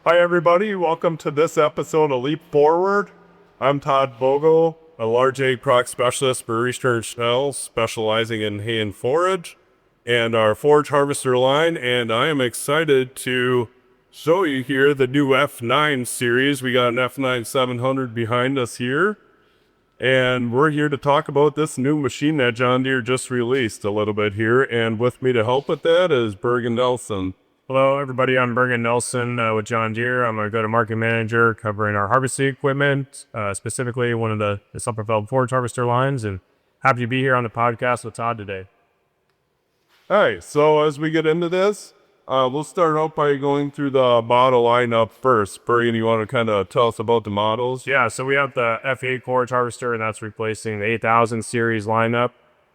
Hi everybody, welcome to this episode of Leap Forward. I'm Todd Vogel, a large ag product specialist for Riesterer Schnell, specializing in hay and forage, and our forage harvester line, and I am excited to show you here the new F9 series. We got an F9 700 behind us here, and we're here to talk about this new machine that John Deere just released a little bit here, and with me to help with that is Bergen Nelson. Hello, everybody. I'm Bergen Nelson with John Deere. I'm a go-to-market manager covering our harvesting equipment, specifically one of the Self-Propelled Forage harvester lines, and happy to be here on the podcast with Todd today. All right, so as we get into this, we'll start out by going through the model lineup first. Bergen, you want to kind of tell us about the models? Yeah, so we have the F8 forage harvester, and that's replacing the 8000 series lineup.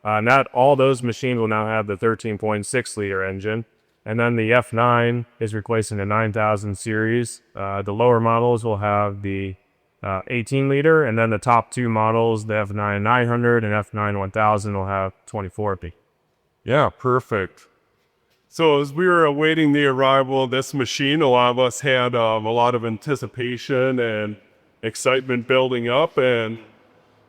Not all those machines will now have the 13.6 liter engine. And then the F9 is replacing the 9000 series. The lower models will have the 18 liter, and then the top two models, the F9 900 and F9 1000, will have 24 liter. Yeah, perfect. So as we were awaiting the arrival of this machine, a lot of us had a lot of anticipation and excitement building up. And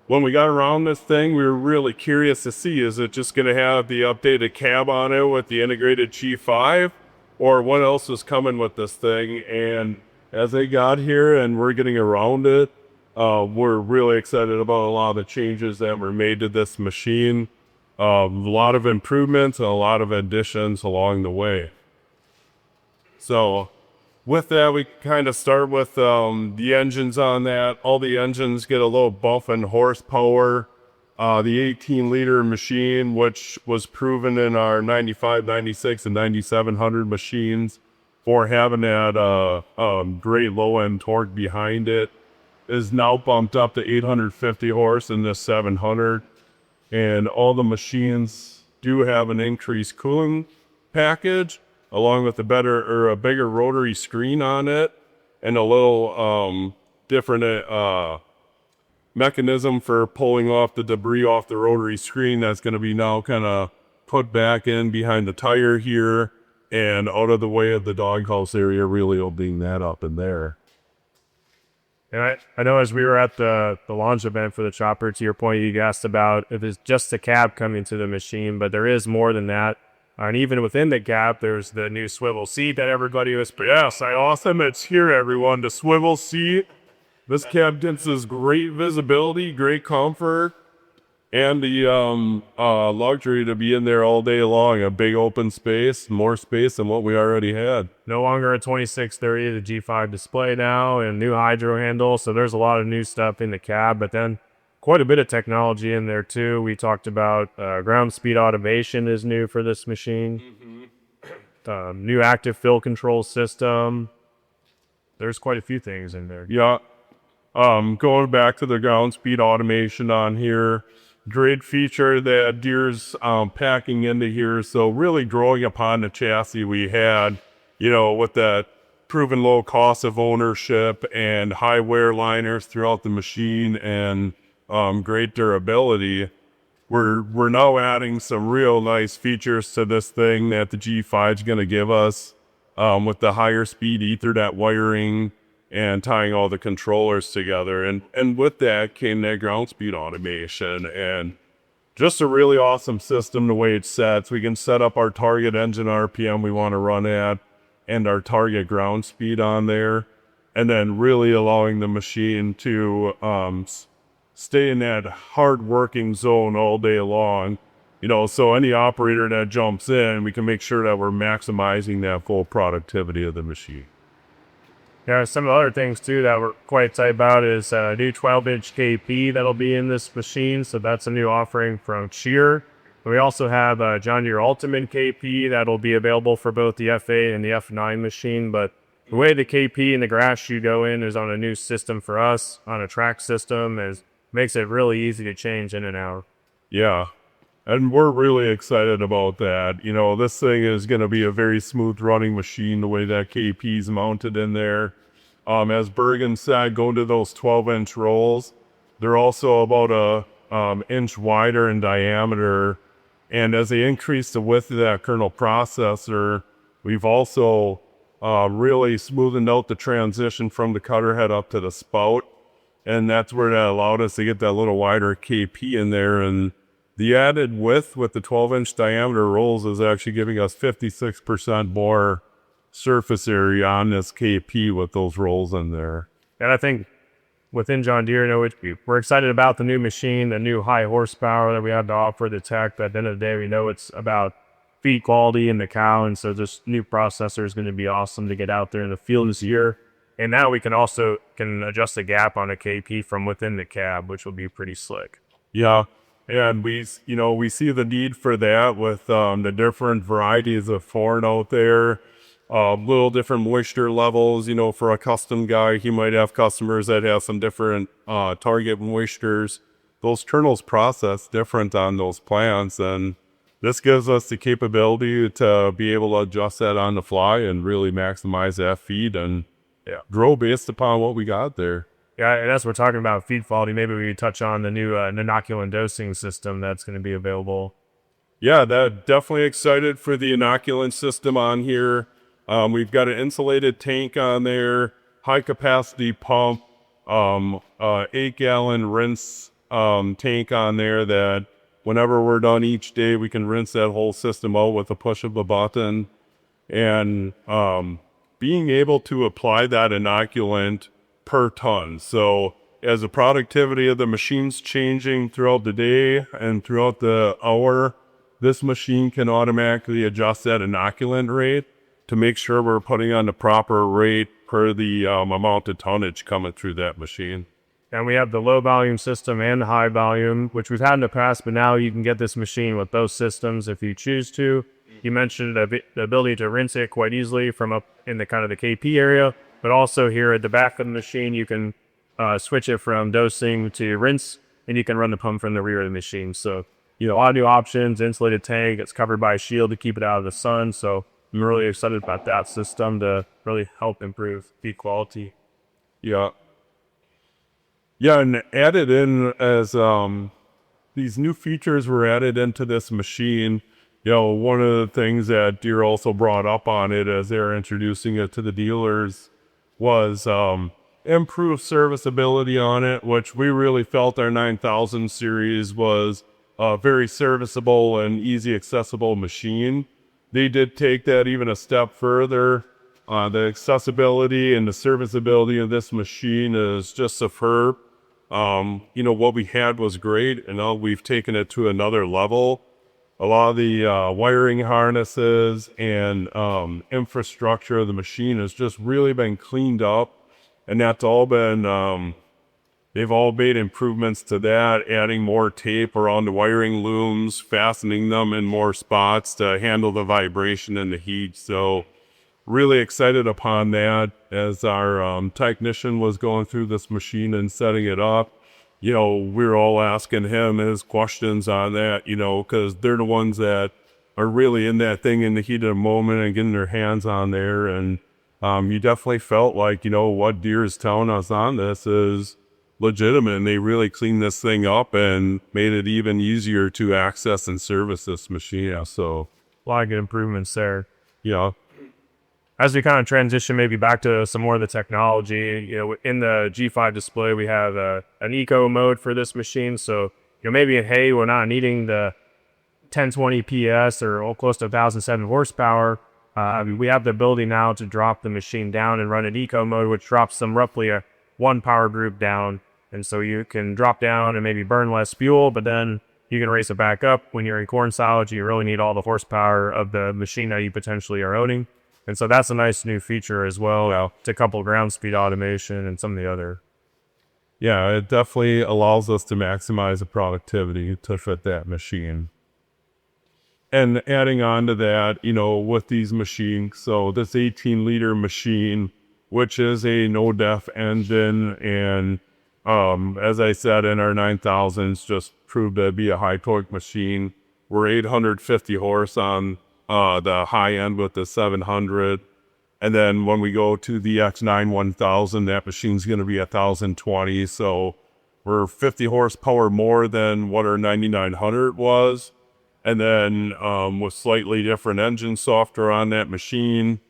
when we got around this thing, we were really curious to see, is it just going to have the updated cab on it with the integrated G5, or what else is coming with this thing? And as they got here and we're getting around it, we're really excited about a lot of the changes that were made to this machine. A lot of improvements and a lot of additions along the way. So with that, we kind of start with the engines on that. All the engines get a little bump in horsepower. The 18 liter machine, which was proven in our 95, 96, and 9700 machines for having that great low end torque behind it, is now bumped up to 850 horse in this 700. And all the machines do have an increased cooling package, along with a bigger rotary screen on it, and a little different mechanism for pulling off the debris off the rotary screen that's going to be now kind of put back in behind the tire here and out of the way of the doghouse area, really opening that up in there. And I know as we were at the launch event for the chopper, to your point, you asked about if it's just the cab coming to the machine, but there is more than that. And even within the cab, there's the new swivel seat that everybody was, yes, awesome, it's here, everyone, the swivel seat. This cab gives us great visibility, great comfort, and the luxury to be in there all day long. A big open space, more space than what we already had. No longer a 2630, the G5 display now, and new hydro handle. So there's a lot of new stuff in the cab, but then quite a bit of technology in there too. We talked about ground speed automation is new for this machine. Mm-hmm. New active fill control system. There's quite a few things in there. Yeah. Going back to the ground speed automation on here, great feature that Deere's packing into here. So really growing upon the chassis we had, with that proven low cost of ownership and high wear liners throughout the machine and great durability. We're now adding some real nice features to this thing that the G5 is going to give us, with the higher speed Ethernet wiring and tying all the controllers together. And with that came that ground speed automation and just a really awesome system the way it's set. So we can set up our target engine RPM we want to run at and our target ground speed on there, and then really allowing the machine to stay in that hard working zone all day long. So any operator that jumps in, we can make sure that we're maximizing that full productivity of the machine. Yeah, some of the other things too that we're quite excited about is a new 12-inch KP that'll be in this machine. So that's a new offering from Shear. We also have a John Deere Ultimate KP that'll be available for both the F8 and the F9 machine. But the way the KP and the grass chute go in is on a new system for us, on a track system, makes it really easy to change in and out. Yeah, and we're really excited about that. This thing is going to be a very smooth running machine the way that KP is mounted in there. As Bergen said, going to those 12-inch rolls. They're also about a inch wider in diameter. And as they increase the width of that kernel processor, we've also really smoothing out the transition from the cutter head up to the spout. And that's where that allowed us to get that little wider KP in there. And the added width with the 12-inch diameter rolls is actually giving us 56% more surface area on this KP with those rolls in there. And I think within John Deere, we're excited about the new machine, the new high horsepower that we have to offer the tech. But at the end of the day, we know it's about feed quality in the cow. And so this new processor is going to be awesome to get out there in the field this year. And now we can adjust the gap on a KP from within the cab, which will be pretty slick. Yeah, and we see the need for that with the different varieties of corn out there, little different moisture levels. For a custom guy, he might have customers that have some different target moistures. Those kernels process different on those plants, and this gives us the capability to be able to adjust that on the fly and really maximize that feed and grow based upon what we got there. Yeah, and as we're talking about feed quality, maybe we could touch on the new inoculant dosing system that's going to be available. Yeah, that definitely excited for the inoculant system on here. We've got an insulated tank on there, high capacity pump, 8-gallon rinse tank on there that whenever we're done each day, we can rinse that whole system out with a push of a button. And being able to apply that inoculant per ton. So as the productivity of the machine's changing throughout the day and throughout the hour, this machine can automatically adjust that inoculant rate to make sure we're putting on the proper rate per the amount of tonnage coming through that machine. And we have the low volume system and the high volume, which we've had in the past, but now you can get this machine with both systems if you choose to. You mentioned the ability to rinse it quite easily from up in the kind of the KP area, but also here at the back of the machine, you can switch it from dosing to rinse, and you can run the pump from the rear of the machine. So, a lot of new options, insulated tank, it's covered by a shield to keep it out of the sun. So I'm really excited about that system to really help improve feed quality. Yeah. Yeah, and added in as these new features were added into this machine. One of the things that Deere also brought up on it as they're introducing it to the dealers was improved serviceability on it, which we really felt our 9000 series was a very serviceable and easy accessible machine. They did take that even a step further. The accessibility and the serviceability of this machine is just superb. What we had was great, and now we've taken it to another level. A lot of the wiring harnesses and infrastructure of the machine has just really been cleaned up, and that's all been, they've all made improvements to that, adding more tape around the wiring looms, fastening them in more spots to handle the vibration and the heat. So really excited upon that as our technician was going through this machine and setting it up. We were all asking him his questions on that, because they're the ones that are really in that thing in the heat of the moment and getting their hands on there. And you definitely felt like, what Deere is telling us on this is legitimate. And they really cleaned this thing up and made it even easier to access and service this machine. Yeah, so A lot of good improvements there. Yeah. As we kind of transition maybe back to some more of the technology, in the G5 display, we have an eco mode for this machine. So, maybe in hay, we're not needing the 1020 PS or close to 1,007 horsepower. We have the ability now to drop the machine down and run an eco mode, which drops them roughly one power group down. And so you can drop down and maybe burn less fuel, but then you can raise it back up. When you're in corn silage, you really need all the horsepower of the machine that you potentially are owning. And so that's a nice new feature as well to couple ground speed automation and some of the other. Yeah, it definitely allows us to maximize the productivity to fit that machine. And adding on to that, with these machines, so this 18-liter machine, which is a no-def engine, and as I said, in our 9000s, just proved to be a high-torque machine. We're 850 horse on the high end with the 700, and then when we go to the X9 1000, that machine's going to be 1020. So we're 50 horsepower more than what our 9900 was, and then with slightly different engine software on that machine,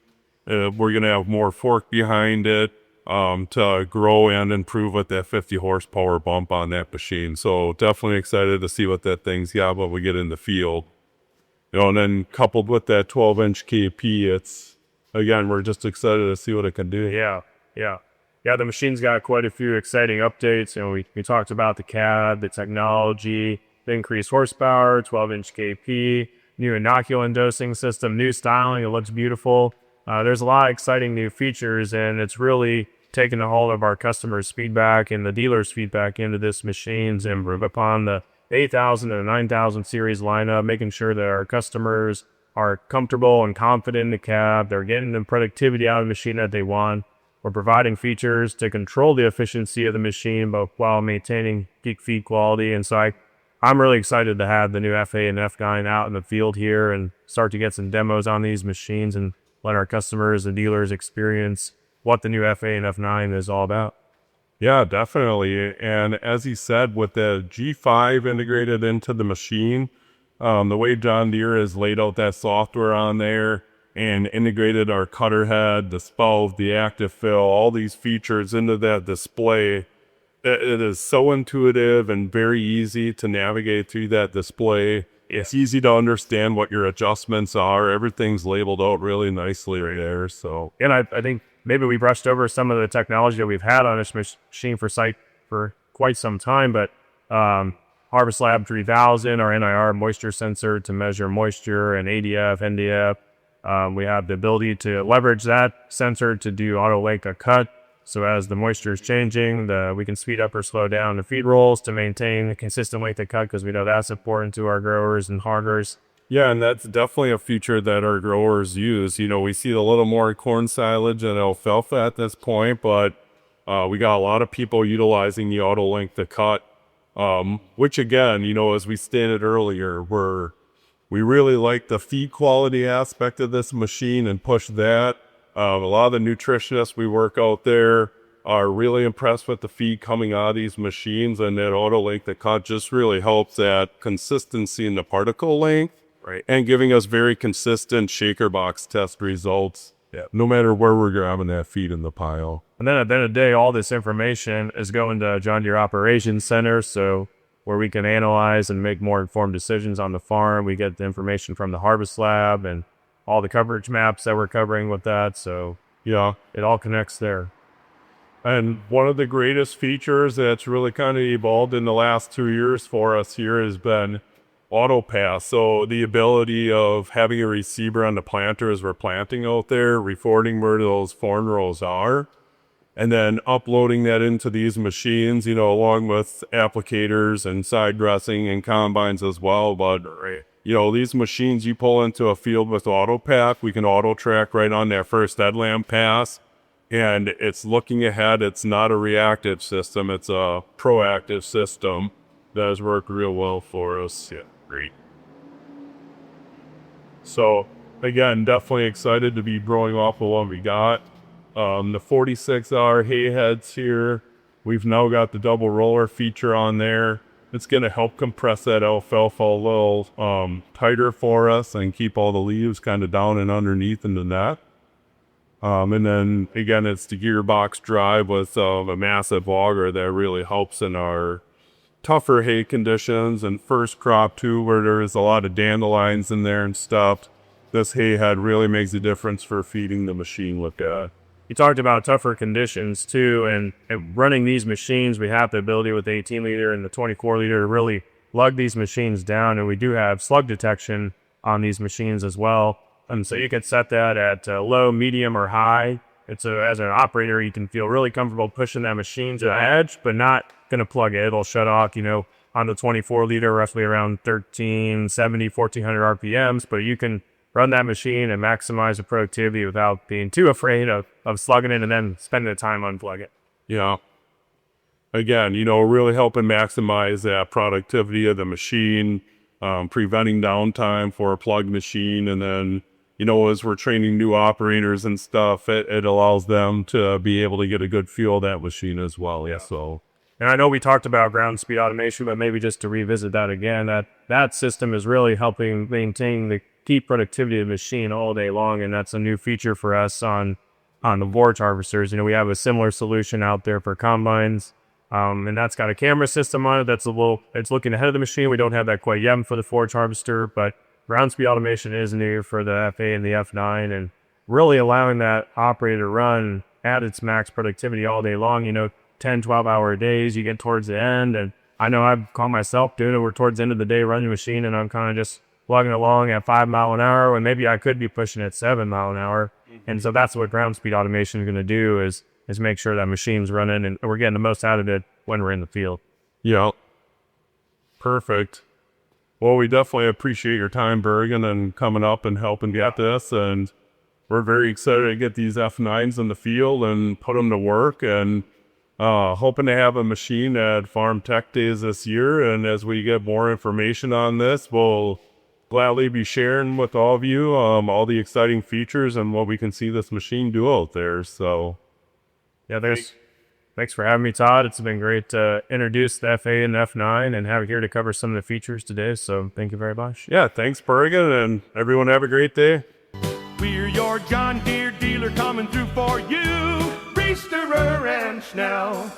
We're going to have more fork behind it to grow and improve with that 50 horsepower bump on that machine. So definitely excited to see what that thing's got when we get in the field. And then coupled with that 12-inch KP, it's, again, we're just excited to see what it can do. Yeah, the machine's got quite a few exciting updates. We talked about the cab, the technology, the increased horsepower, 12-inch KP, new inoculant dosing system, new styling. It looks beautiful. There's a lot of exciting new features, and it's really taken a hold of our customers' feedback and the dealers' feedback into this machines and upon the 8,000 and 9,000 series lineup, making sure that our customers are comfortable and confident in the cab. They're getting the productivity out of the machine that they want. We're providing features to control the efficiency of the machine, but while maintaining peak feed quality. And so I'm really excited to have the new FA and F9 out in the field here and start to get some demos on these machines and let our customers and dealers experience what the new FA and F9 is all about. Yeah, definitely. And as he said, with the G5 integrated into the machine, the way John Deere has laid out that software on there and integrated our cutter head, the spout, the active fill, all these features into that display, it is so intuitive and very easy to navigate through that display. It's easy to understand what your adjustments are. Everything's labeled out really nicely right there. So, and I think maybe we brushed over some of the technology that we've had on this machine for quite some time, but Harvest Lab 3000, our NIR moisture sensor to measure moisture, and ADF, NDF. We have the ability to leverage that sensor to do auto length of cut. So as the moisture is changing, we can speed up or slow down the feed rolls to maintain a consistent length of cut, because we know that's important to our growers and harders. Yeah, and that's definitely a feature that our growers use. We see a little more corn silage and alfalfa at this point, but we got a lot of people utilizing the auto length of cut, which again, as we stated earlier, we really like the feed quality aspect of this machine and push that. A lot of the nutritionists we work out there are really impressed with the feed coming out of these machines, and that auto length of cut just really helps that consistency in the particle length, right? And giving us very consistent shaker box test results, no matter where we're grabbing that feed in the pile. And then at the end of the day, all this information is going to John Deere Operations Center, so where we can analyze and make more informed decisions on the farm. We get the information from the Harvest Lab and all the coverage maps that we're covering with that. So yeah, it all connects there. And one of the greatest features that's really kind of evolved in the last 2 years for us here has been auto pass. So the ability of having a receiver on the planter as we're planting out there, reporting where those corn rows are, and then uploading that into these machines, along with applicators and side dressing and combines as well. But, these machines you pull into a field with auto pack, we can auto track right on that first headlamp pass. And it's looking ahead. It's not a reactive system. It's a proactive system that has worked real well for us. Yeah, great. So, again, definitely excited to be growing off of what we got. The 46R hay heads here, we've now got the double roller feature on there. It's going to help compress that alfalfa a little tighter for us and keep all the leaves kind of down and underneath in the net. And then, again, it's the gearbox drive with a massive auger that really helps in our tougher hay conditions and first crop too, where there's a lot of dandelions in there and stuff. This hay head really makes a difference for feeding the machine with that. You talked about tougher conditions too, and running these machines, we have the ability with the 18 liter and the 24 liter to really lug these machines down, and we do have slug detection on these machines as well. And so you can set that at low, medium, or high. As an operator, you can feel really comfortable pushing that machine to the edge, but not going to plug it. It'll shut off, on the 24 liter, roughly around 1370, 1400 RPMs, but you can run that machine and maximize the productivity without being too afraid of slugging it and then spending the time unplug it. Yeah. Again, really helping maximize that productivity of the machine, preventing downtime for a plug machine. And then, as we're training new operators and stuff, it allows them to be able to get a good feel of that machine as well. Yeah. So, and I know we talked about ground speed automation, but maybe just to revisit that again, that system is really helping maintain the keep productivity of the machine all day long. And that's a new feature for us on the forage harvesters. You know, we have a similar solution out there for combines. And that's got a camera system on it. It's looking ahead of the machine. We don't have that quite yet for the forage harvester, but ground speed automation is new for the FA and the F9, and really allowing that operator to run at its max productivity all day long. You know, 10, 12-hour days, you get towards the end, and I know I've caught myself doing it. We're towards the end of the day running the machine, and I'm kind of just plugging along at 5 mile an hour, when maybe I could be pushing at 7 mile an hour. And so that's what ground speed automation is going to do, is make sure that machine's running and we're getting the most out of it when we're in the field. Yeah. Perfect. Well, we definitely appreciate your time, Bergen, and coming up and helping get this. And we're very excited to get these F9s in the field and put them to work, and hoping to have a machine at Farm Tech Days this year. And as we get more information on this, we'll gladly be sharing with all of you all the exciting features and what we can see this machine do out there. So yeah, thanks for having me, Todd. It's been great to introduce the FA and F9 and have it here to cover some of the features today. So thank you very much. Yeah, thanks, Bergen, and everyone have a great day. We're your John Deere dealer coming through for you, Riesterer and Schnell.